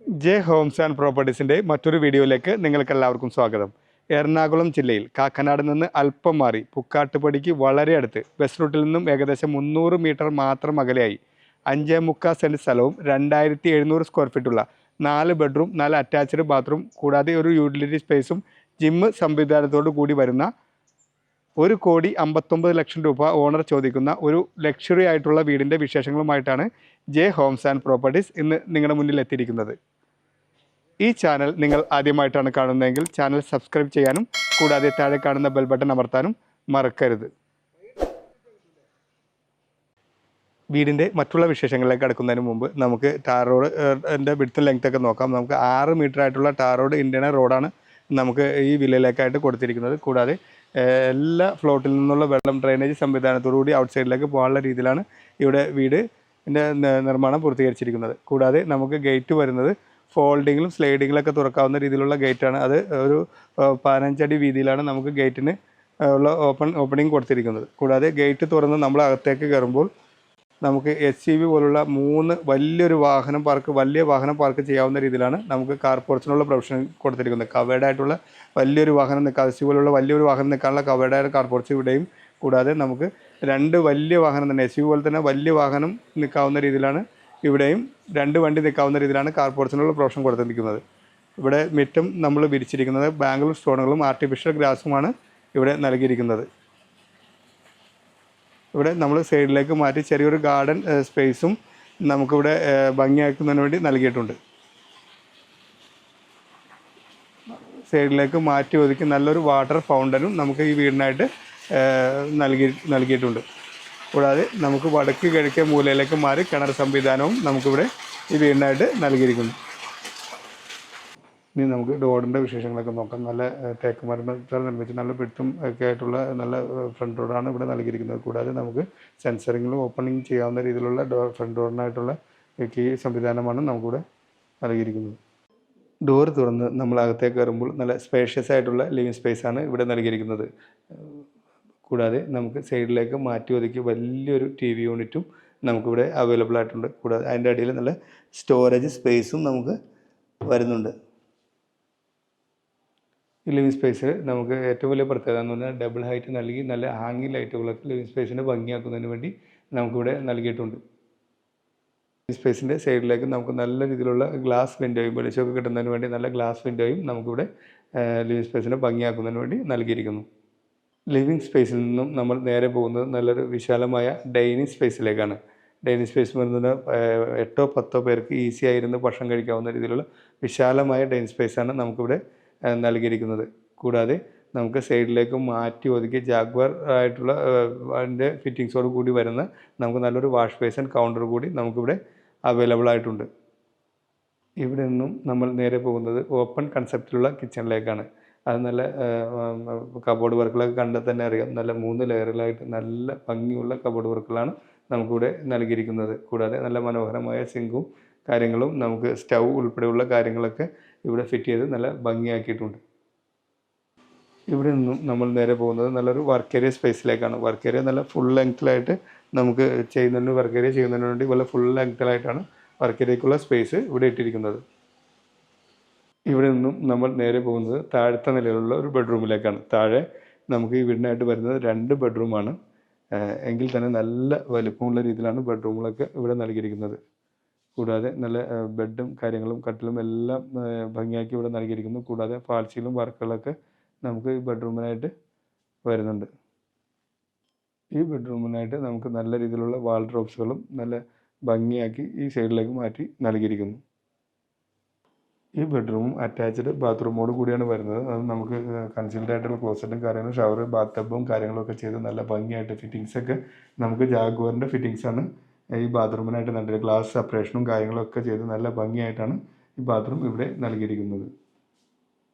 J Holmes and പ്രോപ്പർട്ടീസിൻ്റെ മറ്റൊരു വീഡിയോയിലേക്ക് നിങ്ങൾക്കെല്ലാവർക്കും സ്വാഗതം. എറണാകുളം ജില്ലയിൽ കാക്കനാട് നിന്ന് അല്പം മാറി പുക്കാട്ടുപടിക്ക് വളരെ അടുത്ത് ബസ് റൂട്ടിൽ നിന്നും ഏകദേശം 300 മീറ്റർ മാത്രം അകലെയായി 5.25 സെൻറ്റ് സ്ഥലവും 2700 സ്ക്വയർ ഫീറ്റുള്ള 4 ബെഡ്റൂം 4 അറ്റാച്ച്ഡ് ബാത്റൂം കൂടാതെ ഒരു യൂട്ടിലിറ്റി സ്പേസും ജിമ്മ് സംവിധാനത്തോടു കൂടി വരുന്ന 1,59,00,000 രൂപ ഓണർ ചോദിക്കുന്ന ഒരു ലക്ഷറി ആയിട്ടുള്ള വീടിൻ്റെ വിശേഷങ്ങളുമായിട്ടാണ് ജെ ഹോംസ് ആൻഡ് പ്രോപ്പർട്ടീസ് ഇന്ന് നിങ്ങളുടെ മുന്നിൽ എത്തിയിരിക്കുന്നത്. ഈ ചാനൽ നിങ്ങൾ ആദ്യമായിട്ടാണ് കാണുന്നതെങ്കിൽ ചാനൽ സബ്സ്ക്രൈബ് ചെയ്യാനും കൂടാതെ താഴെ കാണുന്ന ബെൽ ബട്ടൺ അമർത്താനും മറക്കരുത്. വീടിൻ്റെ മറ്റുള്ള വിശേഷങ്ങളിലേക്ക് കടക്കുന്നതിന് മുമ്പ് നമുക്ക് ടാർ റോഡിൻ്റെ വിഡ്ത്തും ലെങ്ത്തൊക്കെ നോക്കാം. നമുക്ക് 6 മീറ്റർ ആയിട്ടുള്ള ടാർ റോഡ് ഇന്റേണൽ റോഡാണ് നമുക്ക് ഈ വില്ലയിലേക്കായിട്ട് കൊടുത്തിരിക്കുന്നത്. കൂടാതെ എല്ലാ ഫ്ലോട്ടിൽ നിന്നുള്ള വെള്ളം ഡ്രെയിനേജ് സംവിധാനത്തോടുകൂടി ഔട്ട് സൈഡിലേക്ക് പോകാനുള്ള രീതിയിലാണ് ഇവിടെ വീടിൻ്റെ നിർമ്മാണം പൂർത്തീകരിച്ചിരിക്കുന്നത്. കൂടാതെ നമുക്ക് ഗേറ്റ് വരുന്നത് ഫോൾഡിങ്ങിലും സ്ലൈഡിങ്ങിലൊക്കെ തുറക്കാവുന്ന രീതിയിലുള്ള ഗേറ്റാണ്. അത് ഒരു 15 അടി വീതിയിലാണ് നമുക്ക് ഗേറ്റിന് ഉള്ള ഓപ്പണിംഗ് കൊടുത്തിരിക്കുന്നത്. കൂടാതെ ഗേറ്റ് തുറന്ന് നമ്മൾ അകത്തേക്ക് കയറുമ്പോൾ നമുക്ക് SUV പോലുള്ള 3 വലിയ വാഹനം പാർക്ക് ചെയ്യാവുന്ന രീതിയിലാണ് നമുക്ക് കാർ പോർച്ചിനുള്ള പ്രൊവിഷൻ കൊടുത്തിരിക്കുന്നത്. കവേർഡായിട്ടുള്ള വലിയൊരു വാഹനം നിൽക്കാം, SUV പോലുള്ള വലിയൊരു വാഹനം നിൽക്കാനുള്ള കവേർഡായ കാർ പോർച്ച് ഇവിടെയും. കൂടാതെ നമുക്ക് 2 വലിയ വാഹനം തന്നെ SUV പോലെ തന്നെ വലിയ വാഹനം നിൽക്കാവുന്ന രീതിയിലാണ് ഇവിടെയും 2 വണ്ടി നിൽക്കാവുന്ന രീതിയിലാണ് കാർ പോർച്ചിനുള്ള പ്രൊവിഷൻ കൊടുത്തിരിക്കുന്നത്. ഇവിടെ മുറ്റം നമ്മൾ വിരിച്ചിരിക്കുന്നത് ബാംഗ്ലൂർ സ്റ്റോണുകളും ആർട്ടിഫിഷ്യൽ ഗ്രാസുമാണ് ഇവിടെ നൽകിയിരിക്കുന്നത്. ഇവിടെ നമ്മൾ സൈഡിലേക്ക് മാറ്റി ചെറിയൊരു ഗാർഡൻ സ്പേസും നമുക്കിവിടെ ഭംഗിയാക്കുന്നതിന് വേണ്ടി നൽകിയിട്ടുണ്ട്. സൈഡിലേക്ക് മാറ്റി ഒതുക്കി നല്ലൊരു വാട്ടർ ഫൗണ്ടനും നമുക്ക് ഈ വീടിനായിട്ട് നൽകിയിട്ടുണ്ട്. കൂടാതെ നമുക്ക് വടക്ക് കിഴക്കേ മൂലയിലേക്ക് മാറി കിണർ സംവിധാനവും നമുക്കിവിടെ ഈ വീടിനായിട്ട് നൽകിയിരിക്കുന്നു. ഇനി നമുക്ക് ഡോറിൻ്റെ വിശേഷങ്ങളൊക്കെ നോക്കാം. നല്ല തേക്ക് മരത്താൽ നിർമ്മിച്ച് നല്ല വിഡ്ത്തും ഒക്കെ ആയിട്ടുള്ള നല്ല ഫ്രണ്ട് ഡോറാണ് ഇവിടെ നൽകിയിരിക്കുന്നത്. കൂടാതെ നമുക്ക് സെൻസറിങ്ങിലും ഓപ്പണിങ് ചെയ്യാവുന്ന രീതിയിലുള്ള ഫ്രണ്ട് ഡോറിനായിട്ടുള്ള കീ സംവിധാനമാണ് നമുക്കിവിടെ നൽകിയിരിക്കുന്നത്. ഡോർ തുറന്ന് നമ്മൾ അകത്തേക്ക് കയറുമ്പോൾ നല്ല സ്പേഷ്യസ് ആയിട്ടുള്ള ലിവിങ് സ്പേസാണ് ഇവിടെ നൽകിയിരിക്കുന്നത്. കൂടാതെ നമുക്ക് സൈഡിലേക്ക് മാറ്റി ഒതുക്കി വലിയൊരു TV യൂണിറ്റും നമുക്കിവിടെ അവൈലബിൾ ആയിട്ടുണ്ട്. കൂടാതെ അതിൻ്റെ അടിയിൽ നല്ല സ്റ്റോറേജ് സ്പേസും നമുക്ക് വരുന്നുണ്ട്. ഈ ലിവിങ് സ്പേസിൽ നമുക്ക് ഏറ്റവും വലിയ പ്രത്യേകത എന്ന് പറഞ്ഞാൽ ഡബിൾ ഹൈറ്റ് നൽകി നല്ല ഹാങ്ങിങ് ലൈറ്റുകളൊക്കെ ലിവിങ് സ്പേസിനെ ഭംഗിയാക്കുന്നതിന് വേണ്ടി നമുക്കിവിടെ നൽകിയിട്ടുണ്ട്. ഈ സ്പേസിൻ്റെ സൈഡിലേക്ക് നമുക്ക് നല്ല രീതിയിലുള്ള ഗ്ലാസ് വിൻഡോയും വെളിച്ചമൊക്കെ കിട്ടുന്നതിന് വേണ്ടി നല്ല ഗ്ലാസ് വിൻഡോയും നമുക്കിവിടെ ലിവിങ് സ്പേസിനെ ഭംഗിയാക്കുന്നതിന് വേണ്ടി നൽകിയിരിക്കുന്നു. ലിവിങ് സ്പേസിൽ നിന്നും നമ്മൾ നേരെ പോകുന്നത് നല്ലൊരു വിശാലമായ ഡൈനിങ് സ്പേസിലേക്കാണ്. ഡൈനിങ് സ്പേസ് വരുന്നത് 8-10 പേർക്ക് ഈസി ആയിരുന്ന് ഭക്ഷണം കഴിക്കാവുന്ന രീതിയിലുള്ള വിശാലമായ ഡൈനിങ് സ്പേസാണ് നമുക്കിവിടെ നൽകിയിരിക്കുന്നത്. കൂടാതെ നമുക്ക് സൈഡിലേക്ക് മാറ്റി ഒതുക്കി ജാഗ്വാർ ആയിട്ടുള്ള അതിൻ്റെ ഫിറ്റിങ്സോട് കൂടി വരുന്ന നമുക്ക് നല്ലൊരു വാഷ് ബേസിൻ കൗണ്ടർ കൂടി നമുക്കിവിടെ അവൈലബിൾ ആയിട്ടുണ്ട്. ഇവിടെ നിന്നും നമ്മൾ നേരെ പോകുന്നത് ഓപ്പൺ കൺസെപ്റ്റിലുള്ള കിച്ചണിലേക്കാണ്. അത് നല്ല കബോർഡ് വർക്കുകളൊക്കെ കണ്ടാൽ തന്നെ അറിയാം. നല്ല 3 ലെയറുകളായിട്ട് നല്ല ഭംഗിയുള്ള കബോർഡ് വർക്കുകളാണ് നമുക്കിവിടെ നൽകിയിരിക്കുന്നത്. കൂടാതെ നല്ല മനോഹരമായ സിങ്കും കാര്യങ്ങളും നമുക്ക് സ്റ്റൗ ഉൾപ്പെടെയുള്ള കാര്യങ്ങളൊക്കെ ഇവിടെ ഫിറ്റ് ചെയ്ത് നല്ല ഭംഗിയാക്കിയിട്ടുണ്ട്. ഇവിടെ നിന്നും നമ്മൾ നേരെ പോകുന്നത് നല്ലൊരു വർക്ക് ഏരിയ സ്പേസിലേക്കാണ്. വർക്ക് ഏരിയ നല്ല ഫുൾ ലെങ്ത്തിലായിട്ട് നമുക്ക് വർക്ക് ഏരിയ ചെയ്യുന്നതിന് വേണ്ടി വളരെ ഫുൾ ലെങ്ത്തിലായിട്ടാണ് വർക്ക് ഏരിയക്കുള്ള സ്പേസ് ഇവിടെ ഇട്ടിരിക്കുന്നത്. ഇവിടെ നിന്നും നമ്മൾ നേരെ പോകുന്നത് താഴത്തെ നിലയിലുള്ള ഒരു ബെഡ്റൂമിലേക്കാണ്. താഴെ നമുക്ക് ഈ വീടിനായിട്ട് വരുന്നത് 2 ബെഡ്റൂമാണ്. എങ്കിൽ തന്നെ നല്ല വലിപ്പമുള്ള രീതിയിലാണ് ബെഡ്റൂമുകളൊക്കെ ഇവിടെ നൽകിയിരിക്കുന്നത്. കൂടാതെ നല്ല ബെഡും കാര്യങ്ങളും കട്ടിലും എല്ലാം ഭംഗിയാക്കി ഇവിടെ നൽകിയിരിക്കുന്നു. കൂടാതെ ഫാൾസിലും വർക്കുകളൊക്കെ നമുക്ക് ഈ ബെഡ്റൂമിനായിട്ട് വരുന്നുണ്ട്. ഈ ബെഡ്റൂമിനായിട്ട് നമുക്ക് നല്ല രീതിയിലുള്ള വാൾ ഡ്രോപ്സുകളും നല്ല ഭംഗിയാക്കി ഈ സൈഡിലേക്ക് മാറ്റി നൽകിയിരിക്കുന്നു. ഈ ബെഡ്റൂമും അറ്റാച്ച്ഡ് ബാത്റൂമോട് കൂടിയാണ് വരുന്നത്. അത് നമുക്ക് കൺസീൽഡ് ആയിട്ടുള്ള ക്ലോസറ്റും കാര്യങ്ങളും ഷവർ ബാത്ത് ടബും കാര്യങ്ങളൊക്കെ ചെയ്ത് നല്ല ഭംഗിയായിട്ട് ഫിറ്റിങ്സൊക്കെ നമുക്ക് ജാഗ്വാറിൻ്റെ ഫിറ്റിങ്സാണ് ഈ ബാത്റൂമിനായിട്ട് നൽകിയത്. ഗ്ലാസ് സെപ്പറേഷനും കാര്യങ്ങളൊക്കെ ചെയ്ത് നല്ല ഭംഗിയായിട്ടാണ് ഈ ബാത്റൂം ഇവിടെ നൽകിയിരിക്കുന്നത്.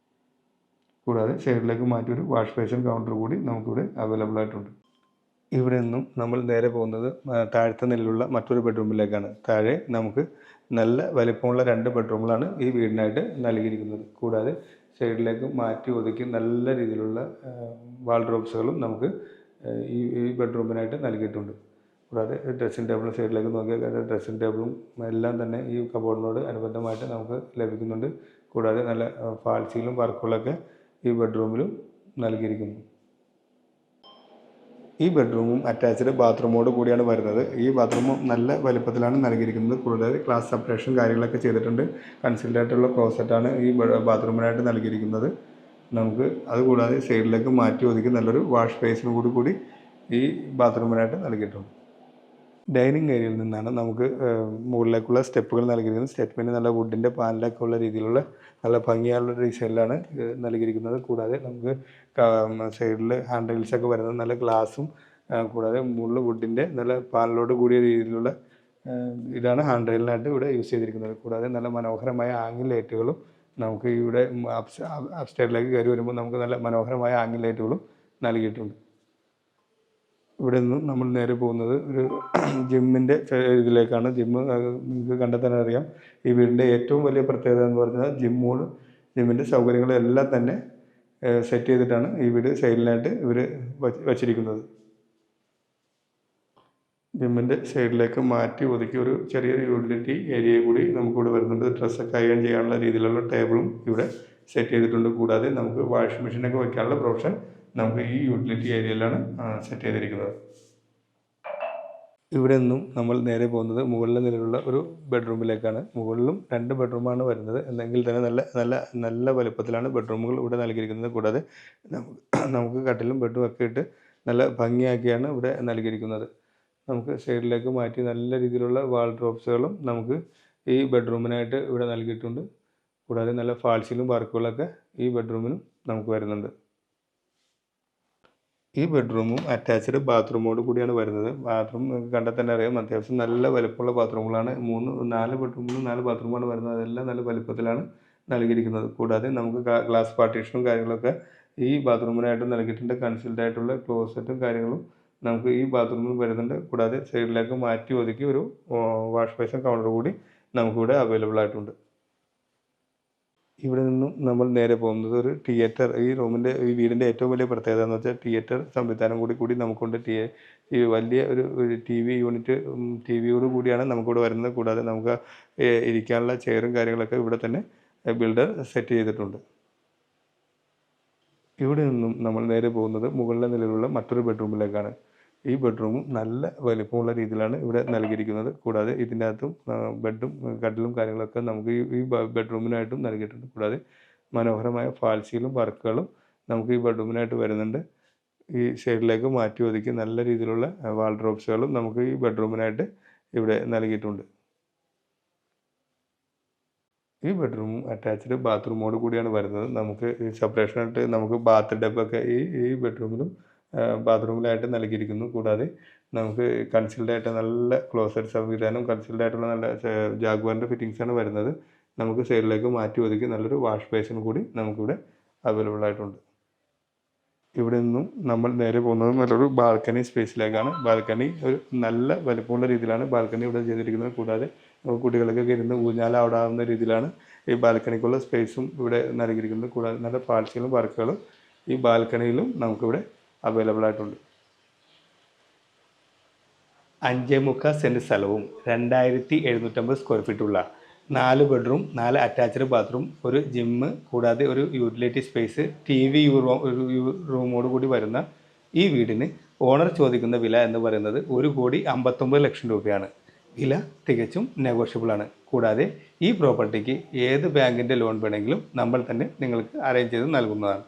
കൂടാതെ സൈഡിലേക്ക് മാറ്റിയൊരു വാഷ് ബേസിൻ കൗണ്ടർ കൂടി നമുക്കിവിടെ അവൈലബിൾ ആയിട്ടുണ്ട്. ഇവിടെ നിന്നും നമ്മൾ നേരെ പോകുന്നത് താഴത്തെ നിലയിലുള്ള മറ്റൊരു ബെഡ്റൂമിലേക്കാണ്. താഴെ നമുക്ക് നല്ല വലിപ്പമുള്ള 2 ബെഡ്റൂമുകളാണ് ഈ വീടിനായിട്ട് നൽകിയിരിക്കുന്നത്. കൂടാതെ സൈഡിലേക്ക് മാറ്റി ഒതുക്കി നല്ല രീതിയിലുള്ള വാൾ ഡ്രോപ്സുകളും നമുക്ക് ഈ ബെഡ്റൂമിനായിട്ട് നൽകിയിട്ടുണ്ട്. കൂടാതെ ഡ്രസ്സിംഗ് ടേബിളിന് സൈഡിലേക്ക് നോക്കിയാൽ ഡ്രസ്സിംഗ് ടേബിളും എല്ലാം തന്നെ ഈ കബോർഡിനോട് അനുബന്ധമായിട്ട് നമുക്ക് ലഭിക്കുന്നുണ്ട്. കൂടാതെ നല്ല ഫാൾസിലും വർക്കുകളൊക്കെ ഈ ബെഡ്റൂമിലും നൽകിയിരിക്കുന്നു. ഈ ബെഡ്റൂമും അറ്റാച്ച്ഡ് ബാത്റൂമോട് കൂടിയാണ് വരുന്നത്. ഈ ബാത്റൂമും നല്ല വലുപ്പത്തിലാണ് നൽകിയിരിക്കുന്നത്. കൂടാതെ ക്ലാസ് സെപ്പറേഷൻ കാര്യങ്ങളൊക്കെ ചെയ്തിട്ടുണ്ട്. കൺസീൽഡ് ആയിട്ടുള്ള ക്ലോസറ്റാണ് ഈ ബാത്റൂമിനായിട്ട് നൽകിയിരിക്കുന്നത്. നമുക്ക് അതുകൂടാതെ സൈഡിലേക്ക് മാറ്റി ഒതുക്കി നല്ലൊരു വാഷ് ബേസിനും കൂടി ഈ ബാത്റൂമിനായിട്ട് നൽകിയിട്ടുണ്ട്. ഡൈനിങ് ഏരിയയിൽ നിന്നാണ് നമുക്ക് മുകളിലേക്കുള്ള സ്റ്റെപ്പുകൾ നൽകിയിരിക്കുന്നത്. സ്റ്റെപ്പിന് നല്ല വുഡിൻ്റെ പാനലൊക്കെ ഉള്ള രീതിയിലുള്ള നല്ല ഭംഗിയുള്ള ഡിസൈനിലാണ് നൽകിയിരിക്കുന്നത്. കൂടാതെ നമുക്ക് സൈഡിൽ ഹാൻഡ് റെയിൽസൊക്കെ വരുന്നത് നല്ല ഗ്ലാസും കൂടാതെ മുകളിൽ വുഡിൻ്റെ നല്ല പാനലോട് കൂടിയ രീതിയിലുള്ള ഇതാണ് ഹാൻഡ് റെയിലിനായിട്ട് ഇവിടെ യൂസ് ചെയ്തിരിക്കുന്നത്. കൂടാതെ നല്ല മനോഹരമായ ആംഗിൾ ലൈറ്റുകളും നമുക്ക് ഇവിടെ അപ്സ്റ്റേറിലേക്ക് കയറി വരുമ്പോൾ നമുക്ക് നല്ല മനോഹരമായ ആംഗിൾ ലൈറ്റുകളും നൽകിയിട്ടുണ്ട്. ഇവിടെ നിന്നും നമ്മൾ നേരെ പോകുന്നത് ഒരു ജിമ്മിൻ്റെ ഇതിലേക്കാണ്. നിങ്ങൾക്ക് കണ്ടാൽ തന്നെ അറിയാം. ഈ വീടിൻ്റെ ഏറ്റവും വലിയ പ്രത്യേകത എന്ന് പറഞ്ഞാൽ ജിമ്മിൻ്റെ സൗകര്യങ്ങളെല്ലാം തന്നെ സെറ്റ് ചെയ്തിട്ടാണ് ഈ വീട് സൈഡിലായിട്ട് ഇവർ വച്ചിരിക്കുന്നത്. ജിമ്മിൻ്റെ സൈഡിലേക്ക് മാറ്റി ഒതുക്കി ഒരു ചെറിയൊരു യൂട്ടിലിറ്റി ഏരിയ കൂടി നമുക്കിവിടെ വരുന്നുണ്ട്. ഡ്രസ്സൊക്കെ അയൺ ചെയ്യാനുള്ള രീതിയിലുള്ള ടേബിളും ഇവിടെ സെറ്റ് ചെയ്തിട്ടുണ്ട്. കൂടാതെ നമുക്ക് വാഷിംഗ് മെഷീനൊക്കെ വയ്ക്കാനുള്ള പ്രൊവിഷൻ നമുക്ക് ഈ യൂട്ടിലിറ്റി ഏരിയയിലാണ് സെറ്റ് ചെയ്തിരിക്കുന്നത്. ഇവിടെ നിന്നും നമ്മൾ നേരെ പോകുന്നത് മുകളിലെ നിലയിലുള്ള ഒരു ബെഡ്റൂമിലേക്കാണ്. മുകളിലും 2 ബെഡ്റൂമാണ് വരുന്നത്. എന്നെങ്കിൽ തന്നെ നല്ല വലുപ്പത്തിലാണ് ബെഡ്റൂമുകൾ ഇവിടെ നൽകിയിരിക്കുന്നത്. കൂടാതെ നമുക്ക് കട്ടിലും ബെഡും ഒക്കെ ഇട്ട് നല്ല ഭംഗിയാക്കിയാണ് ഇവിടെ നൽകിയിരിക്കുന്നത്. നമുക്ക് സൈഡിലേക്ക് മാറ്റി നല്ല രീതിയിലുള്ള വാൾഡ്രോബ്സുകളും നമുക്ക് ഈ ബെഡ്റൂമിനായിട്ട് ഇവിടെ നൽകിയിട്ടുണ്ട്. കൂടാതെ നല്ല ഫാൾസിലും വർക്കുകളൊക്കെ ഈ ബെഡ്റൂമിനും നമുക്ക് വരുന്നുണ്ട്. ഈ ബെഡ്റൂമും അറ്റാച്ച്ഡ് ബാത്റൂമോട് കൂടിയാണ് വരുന്നത്. ബാത്റൂം നിങ്ങൾക്ക് കണ്ടാൽ തന്നെ അറിയാം, അത്യാവശ്യം നല്ല വലുപ്പമുള്ള ബാത്റൂമുകളാണ്. 4 ബെഡ്റൂമിലും 4 ബാത്റൂമാണ് വരുന്നത്. അതെല്ലാം നല്ല വലുപ്പത്തിലാണ് നൽകിയിരിക്കുന്നത്. കൂടാതെ നമുക്ക് ഗ്ലാസ് പാർട്ടീഷനും കാര്യങ്ങളൊക്കെ ഈ ബാത്റൂമിനായിട്ട് നൽകിയിട്ടുണ്ട്. കൺസീൽഡ് ആയിട്ടുള്ള ക്ലോസറ്റും കാര്യങ്ങളും നമുക്ക് ഈ ബാത്റൂമിൽ വരുന്നുണ്ട്. കൂടാതെ സൈഡിലേക്ക് മാറ്റി ഒതുക്കി ഒരു വാഷ് ബേസിൻ കൗണ്ടർ കൂടി നമുക്കിവിടെ അവൈലബിൾ ആയിട്ടുണ്ട്. ഇവിടെ നിന്നും നമ്മൾ നേരെ പോകുന്നത് ഒരു തിയേറ്റർ. ഈ വീടിൻ്റെ ഏറ്റവും വലിയ പ്രത്യേകത എന്ന് വെച്ചാൽ തിയേറ്റർ സംവിധാനം കൂടി നമുക്കുണ്ട്. ഈ വലിയ ഒരു ടി വി യൂണിറ്റ് ടിവിയോട് കൂടിയാണ് നമുക്കിവിടെ വരുന്നത്. കൂടാതെ നമുക്ക് ഇരിക്കാനുള്ള ചെയറും കാര്യങ്ങളൊക്കെ ഇവിടെ തന്നെ ബിൽഡർ സെറ്റ് ചെയ്തിട്ടുണ്ട്. ഇവിടെ നിന്നും നമ്മൾ നേരെ പോകുന്നത് മുകളിലെ നിലയിലുള്ള മറ്റൊരു ബെഡ്റൂമിലേക്കാണ്. ഈ ബെഡ്റൂമും നല്ല വലിപ്പമുള്ള രീതിയിലാണ് ഇവിടെ നൽകിയിരിക്കുന്നത്. കൂടാതെ ഇതിൻ്റെ അകത്തും ബെഡും കട്ടിലും കാര്യങ്ങളൊക്കെ നമുക്ക് ഈ ബെഡ്റൂമിനായിട്ടും നൽകിയിട്ടുണ്ട്. കൂടാതെ മനോഹരമായ ഫാൾസിലും വർക്കുകളും നമുക്ക് ഈ ബെഡ്റൂമിനായിട്ട് വരുന്നുണ്ട്. ഈ സൈഡിലേക്ക് മാറ്റി ഒതുക്കി നല്ല രീതിയിലുള്ള വാൾഡ്രോബ്സുകളും നമുക്ക് ഈ ബെഡ്റൂമിനായിട്ട് ഇവിടെ നൽകിയിട്ടുണ്ട്. ഈ ബെഡ്റൂമും അറ്റാച്ച്ഡ് ബാത്റൂമോട് കൂടിയാണ് വരുന്നത്. നമുക്ക് സെപ്പറേഷനായിട്ട് നമുക്ക് ബാത്ത് ടബൊക്കെ ഈ ബെഡ്റൂമിലും ബാത്റൂമിലായിട്ട് നൽകിയിരിക്കുന്നു. കൂടാതെ നമുക്ക് കൺസീൽഡ് ആയിട്ട് നല്ല ക്ലോസറ്റ് സംവിധാനം, കൺസീൽഡ് ആയിട്ടുള്ള നല്ല ജാഗ്വാറിൻ്റെ ഫിറ്റിങ്സാണ് വരുന്നത്. നമുക്ക് സൈഡിലേക്ക് മാറ്റി ഒതുക്കി നല്ലൊരു വാഷ് ബേസിൻ കൂടി നമുക്കിവിടെ അവൈലബിൾ ആയിട്ടുണ്ട്. ഇവിടെ നിന്നും നമ്മൾ നേരെ പോകുന്നത് നല്ലൊരു ബാൽക്കണി സ്പേസിലേക്കാണ്. ബാൽക്കണി ഒരു നല്ല വലിപ്പമുള്ള രീതിയിലാണ് ബാൽക്കണി ഇവിടെ ചെയ്തിരിക്കുന്നത്. കൂടാതെ കുട്ടികൾക്കൊക്കെ ഇരുന്ന് ഊഞ്ഞാലാടാവുന്ന രീതിയിലാണ് ഈ ബാൽക്കണിക്കുള്ള സ്പേസും ഇവിടെ നൽകിയിരിക്കുന്നത്. കൂടാതെ നല്ല പാഴ്സികളും വർക്കുകളും ഈ ബാൽക്കണിയിലും നമുക്കിവിടെ അവൈലബിൾ ആയിട്ടുണ്ട്. 5.25 സെൻറ്റ് സ്ഥലവും 2750 സ്ക്വയർ ഫീറ്റുള്ള 4 ബെഡ്റൂം, 4 അറ്റാച്ച്ഡ് ബാത്റൂം, ഒരു ജിമ്മ്, കൂടാതെ ഒരു യൂട്ടിലിറ്റി സ്പേസ്, TV റൂമോട് കൂടി വരുന്ന ഈ വീടിന് ഓണർ ചോദിക്കുന്ന വില എന്ന് പറയുന്നത് 1,59,00,000 രൂപയാണ്. വില തികച്ചും നെഗോഷ്യബിളാണ്. കൂടാതെ ഈ പ്രോപ്പർട്ടിക്ക് ഏത് ബാങ്കിൻ്റെ ലോൺ വേണമെങ്കിലും നമ്മൾ തന്നെ നിങ്ങൾക്ക് അറേഞ്ച് ചെയ്ത് നൽകുന്നതാണ്.